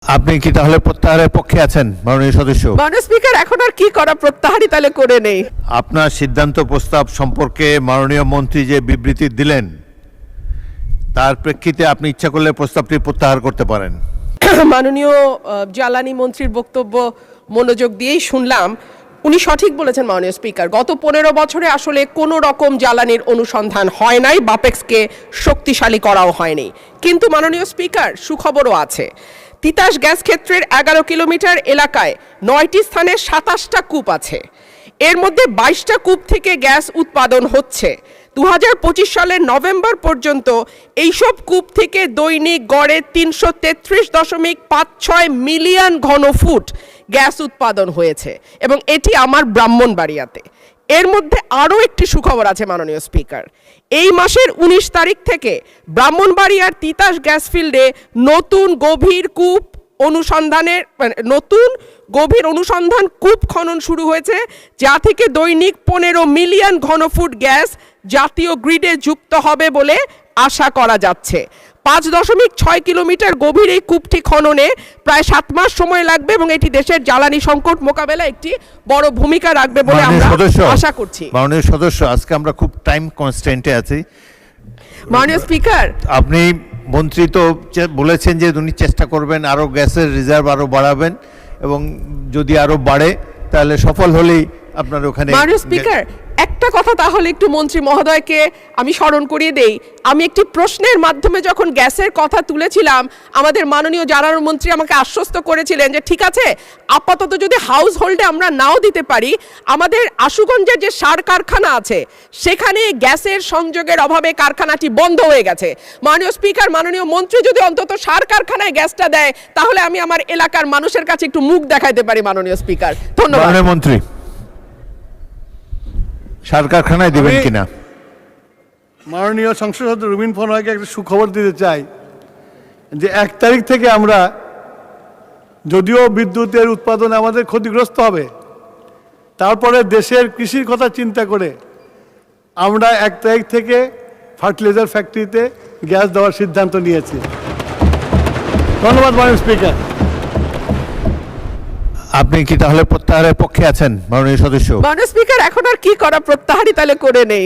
আপনি কি তাহলে প্রত্যাহারের পক্ষে আছেন মাননীয় সদস্য? মাননীয় স্পিকার, এখন আর কি করা, প্রত্যাহারই তাহলে করে নেই। আপনার সিদ্ধান্ত প্রস্তাব সম্পর্কে মাননীয় মন্ত্রী যে বিবৃতি দিলেন তার প্রেক্ষিতে আপনি ইচ্ছা করলে প্রস্তাবটি প্রত্যাহার করতে পারেন। মাননীয় জ্বালানি মন্ত্রীর বক্তব্য মনোযোগ দিয়েই শুনলাম। উনি সঠিক বলেছেন মাননীয় স্পিকার, গত 15 বছরে আসলে কোনো রকম জ্বালানির অনুসন্ধান হয় নাই, বাপেক্সকে শক্তিশালী করাও হয়নি। কিন্তু মাননীয় স্পিকার, সুখবরও আছে। তিতাস গ্যাস ক্ষেত্রের 11 কিলোমিটার এলাকায় 9টি স্থানে 27টা কূপ আছে। এর মধ্যে 22টা কূপ থেকে গ্যাস উৎপাদন হচ্ছে। 2025 সালের নভেম্বর পর্যন্ত এইসব কূপ থেকে দৈনিক গড়ে 333.56 মিলিয়ন ঘনফুট গ্যাস উৎপাদন হয়েছে, এবং এটি আমার ব্রাহ্মণবাড়িয়াতে। এর মধ্যে আরও একটি সুখবর আছে মাননীয় স্পিকার, এই মাসের 19 তারিখ থেকে ব্রাহ্মণবাড়িয়ার তিতাস গ্যাস ফিল্ডে নতুন গভীর অনুসন্ধান কূপ খনন শুরু হয়েছে, যা থেকে দৈনিক 15 মিলিয়ন ঘনফুট গ্যাস জাতীয় গ্রিডে যুক্ত হবে বলে আশা করা যাচ্ছে। 5.6 কিলোমিটার গভীর এই কূপটি খননে প্রায় 7 মাস সময় লাগবে, এবং এটি দেশের জ্বালানি সংকট মোকাবেলায় একটি বড় ভূমিকা রাখবে বলে আমরা আশা করছি। মাননীয় সদস্য, আজকে আমরা খুব টাইম কনস্ট্রেন্টে আছি। মাননীয় স্পিকার, আপনি মন্ত্রী তো বলেছেন যে উনি চেষ্টা করবেন আরও গ্যাসের রিজার্ভ আরও বাড়াবেন, এবং যদি আরও বাড়ে তাহলে সফল হলেই আপনার ওখানে। মাননীয় স্পিকার, একটা কথা তাহলে একটু মন্ত্রী মহোদয়কে আমি স্মরণ করিয়ে দেই। আমি একটি প্রশ্নের মাধ্যমে যখন গ্যাসের কথা তুলেছিলাম, আমাদের মাননীয় জ্বালানি মন্ত্রী আমাকে আশ্বস্ত করেছিলেন যে ঠিক আছে, আপাতত যদি হাউস হোল্ডে আমরা নাও দিতে পারি, আমাদের আশুগঞ্জের যে সার কারখানা আছে সেখানে গ্যাসের সংযোগের অভাবে কারখানাটি বন্ধ হয়ে গেছে। মাননীয় স্পিকার, মাননীয় মন্ত্রী যদি অন্তত সার কারখানায় গ্যাসটা দেয়, তাহলে আমি আমার এলাকার মানুষের কাছে একটু মুখ দেখাইতে পারি। মাননীয় স্পিকার, ধন্যবাদ। মাননীয় মন্ত্রী, সার কারখানায় দেবেন কিনা? মাননীয় সংসদ সদস্য রুবিন ফরহাকে একটা সুখবর দিতে চাই যে 1 তারিখ থেকে আমরা, যদিও বিদ্যুতের উৎপাদন আমাদের ক্ষতিগ্রস্ত হবে, তারপরে দেশের কৃষির কথা চিন্তা করে আমরা 1 তারিখ থেকে ফার্টিলাইজার ফ্যাক্টরিতে গ্যাস দেওয়ার সিদ্ধান্ত নিয়েছি। ধন্যবাদ মাননীয় স্পিকার। আপনি কি তাহলে প্রত্যাহারের পক্ষে আছেন মাননীয় সদস্য? মাননীয় স্পিকার, এখন আর কি করা, প্রত্যাহারই তাহলে করে নেই।